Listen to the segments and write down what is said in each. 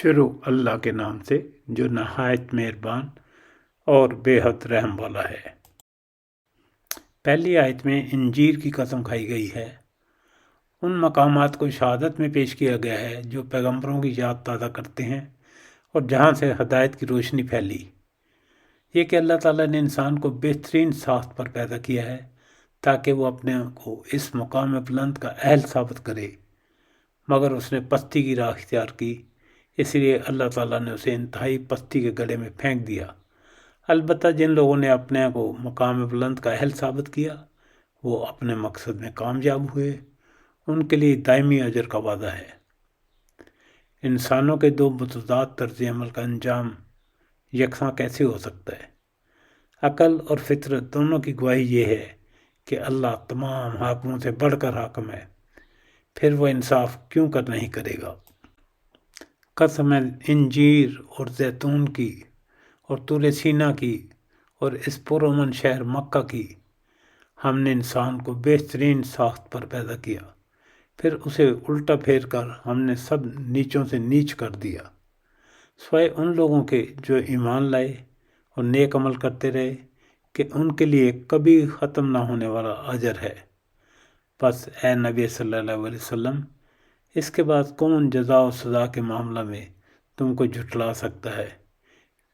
شروع اللہ کے نام سے جو نہایت مہربان اور بے حد رحم والا ہے۔ پہلی آیت میں انجیر کی قسم کھائی گئی ہے۔ ان مقامات کو شہادت میں پیش کیا گیا ہے جو پیغمبروں کی یاد تازہ کرتے ہیں اور جہاں سے ہدایت کی روشنی پھیلی۔ یہ کہ اللہ تعالیٰ نے انسان کو بہترین ساخت پر پیدا کیا ہے تاکہ وہ اپنے کو اس مقام بلند کا اہل ثابت کرے، مگر اس نے پستی کی راہ اختیار کی، اس لیے اللہ تعالیٰ نے اسے انتہائی پستی کے گڑھے میں پھینک دیا۔ البتہ جن لوگوں نے اپنے کو مقام بلند کا اہل ثابت کیا وہ اپنے مقصد میں کامیاب ہوئے، ان کے لیے دائمی اجر کا وعدہ ہے۔ انسانوں کے دو متضاد طرز عمل کا انجام یکساں کیسے ہو سکتا ہے؟ عقل اور فطرت دونوں کی گواہی یہ ہے کہ اللہ تمام حاکموں سے بڑھ کر حاکم ہے، پھر وہ انصاف کیوں کر نہیں کرے گا؟ قسم ہے انجیر اور زیتون کی اور طور سینا کی اور اس پرامن شہر مکہ کی، ہم نے انسان کو بہترین ساخت پر پیدا کیا، پھر اسے الٹا پھیر کر ہم نے سب نیچوں سے نیچ کر دیا، سوائے ان لوگوں کے جو ایمان لائے اور نیک عمل کرتے رہے کہ ان کے لیے کبھی ختم نہ ہونے والا اجر ہے۔ بس اے نبی صلی اللہ علیہ وسلم، اس کے بعد کون جزا و سزا کے معاملہ میں تم کو جھٹلا سکتا ہے؟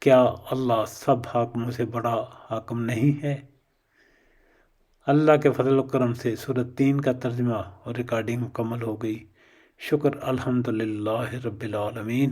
کیا اللہ سب حاکموں سے بڑا حاکم نہیں ہے؟ اللہ کے فضل و کرم سے سورۃ 3 کا ترجمہ اور ریکارڈنگ مکمل ہو گئی۔ شکر الحمدللہ رب العالمین۔